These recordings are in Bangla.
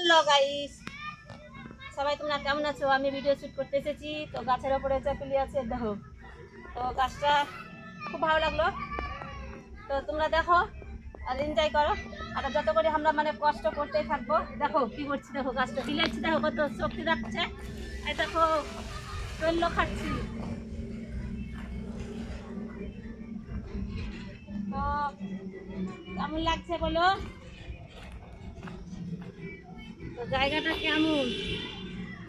হ্যালো গাইস, সবাই তোমরা কেমন আছো? আমি ভিডিও শুট করতে এসেছি। তো গাছের ওপরে চাকুলি আছে, দেখো। তো গাছটা খুব ভালো লাগলো। তো তোমরা দেখো আর এনজয় করো। আর যত করে আমরা মানে কষ্ট করতেই থাকবো। দেখো কি করছি, দেখো গাছটা হিলাচ্ছি, দেখো কত শক্তি রাখছে। আর দেখো তৈল খাচ্ছি। তো কেমন লাগছে বলো? তো জায়গাটা কেমন?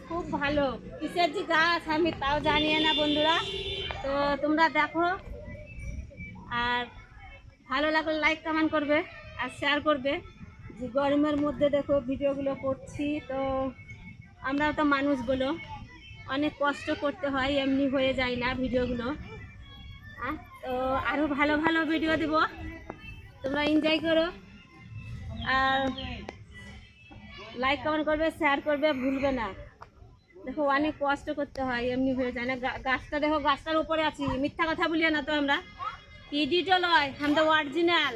খুব ভালো। কিসের যে গাছ আমি তাও জানি না বন্ধুরা। তো তোমরা দেখো আর ভালো লাগলে লাইক কমেন্ট করবে আর শেয়ার করবে। যে গরমের মধ্যে দেখো ভিডিওগুলো করছি, তো আমরাও তো মানুষগুলো অনেক কষ্ট করতে হয়, এমনি হয়ে যায় না ভিডিওগুলো। তো আরও ভালো ভালো ভিডিও দেবো, তোমরা এনজয় করো আর লাইক কমেন্ট করবে, শেয়ার করবে, ভুলবে না। দেখো অনেক কষ্ট করতে হয়, এমনি হয়ে যায় না। গাছটা দেখো, গাছটার উপরে আছি, মিথ্যা কথা বলিও না তো। আমরা এডিটও লয়, আমরা অরিজিনাল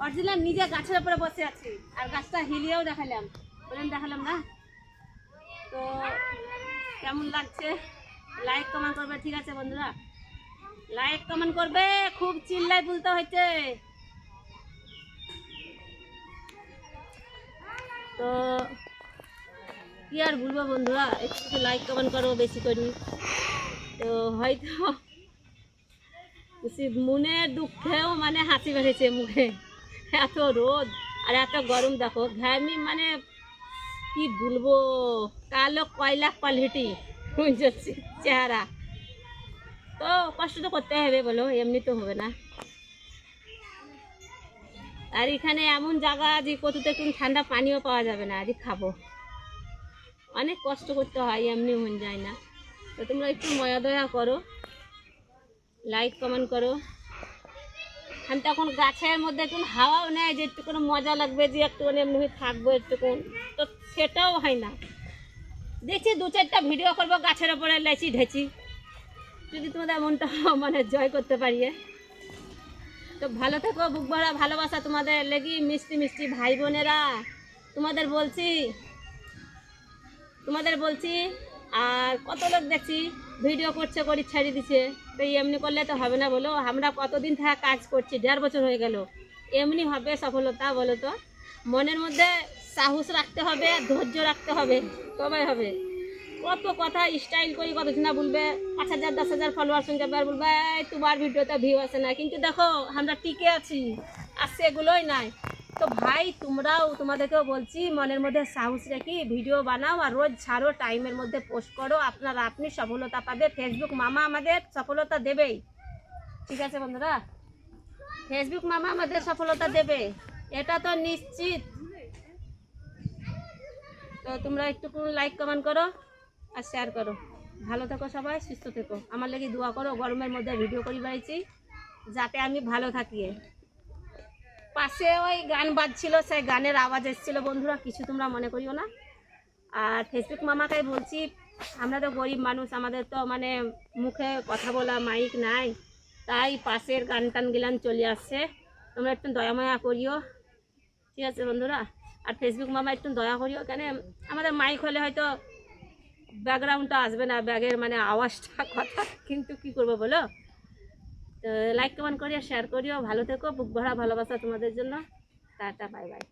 অরিজিনাল নিজে গাছের উপরে বসে আছি। আর গাছটা হিলিয়েও দেখালাম, দেখালাম না। তো কেমন লাগছে লাইক কমেন্ট করবে, ঠিক আছে বন্ধুরা? লাইক কমেন্ট করবে, খুব চিল্লাই বলতে হয়েছে। তো কি আর বলবো বন্ধুরা, একটু লাইক কমেন্ট করো বেশি করি। তো হয়তো মনের দুঃখেও মানে হাসি বেড়েছে মুখে। এত রোদ আর এত গরম, দেখো ঘামি মানে কি বলবো, কালো কয়লা কোয়ালিটি চেহারা। তো কষ্ট তো করতে হবে বলো, এমনি তো হবে না। আর এখানে এমন জায়গা যে কততে একটু ঠান্ডা পানিও পাওয়া যাবে না, আজ খাবো। অনেক কষ্ট করতে হয়, এমনি হয়ে যায় না। তো তোমরা একটু ময়া দয়া করো, লাইক কমেন্ট করো। আমি তখন গাছের মধ্যে একটু হাওয়াও নেয় যে একটু কোনো মজা লাগবে, যে একটুখানি এমনি থাকবো একটুকুন, তো সেটাও হয় না। দেখছি 2-4টা ভিডিও করবো গাছের ওপরে লেচি ঢেচি, যদি তোমাদের মনটা মানে জয় করতে পারি। তো ভালো থেকো, বুক ভরা ভালোবাসা তোমাদের লেগি, মিষ্টি মিষ্টি ভাই বোনেরা। তোমাদের বলছি। আর কত লোক দেখছি ভিডিও করছে, করে ছেড়ে দিচ্ছে। তো এমনি করলে তো হবে না বলো। আমরা কতদিন থেকে কাজ করছি, 1.5 বছর হয়ে গেল। এমনি হবে সফলতা বলো তো? মনের মধ্যে সাহস রাখতে হবে, ধৈর্য রাখতে হবে, তবে হবে। কত কথা স্টাইল করি, কত না বলবে 5,000 10,000 ফলোয়ার সঙ্গে আর বলবে তোমার ভিডিওতে ভিউ আসে না, কিন্তু দেখো আমরা টিকে আছি। আর সেগুলোই নাই। তো ভাই তোমাদেরকেও বলছি, মনের মধ্যে সাহস রেখে ভিডিও বানাও আর রোজ ছাড়ো, টাইমের মধ্যে পোস্ট করো। আপনি সফলতা পাবে। ফেসবুক মামা আমাদের সফলতা দেবেই, ঠিক আছে বন্ধুরা? ফেসবুক মামা আমাদের সফলতা দেবে, এটা তো নিশ্চিত। তো তোমরা একটু লাইক কমেন্ট করো আর শেয়ার করো। ভালো থেকো সবাই, সুস্থ থেকো। আমার লাগি দোয়া করো। গরমের মধ্যে ভিডিও করি বেড়াইছি যাতে আমি ভালো থাকি। পাশে ওই গান বাজছিল, সেই গানের আওয়াজ এসেছিলো বন্ধুরা, কিছু তোমরা মনে করিও না। আর ফেসবুক মামাকে বলছি, আমরা তো গরিব মানুষ, আমাদের তো মানে মুখে কথা বলা মাইক নাই, তাই পাশের গান টান গিলান চলে আসছে। তোমরা একটু দয়া মায়া করিও, ঠিক আছে বন্ধুরা? আর ফেসবুক মামা একটু দয়া করিও, কেন আমাদের মাইক হলে হয়তো ব্যাকগ্রাউন্ডটা আসবে না, ব্যাগের মানে আওয়াজটা কথা, কিন্তু কি করবো বলো? তো লাইক কমেন্ট করিও, শেয়ার করিও। ভালো থেকো, বুক ভরা ভালোবাসা তোমাদের জন্য। Tata, bye bye.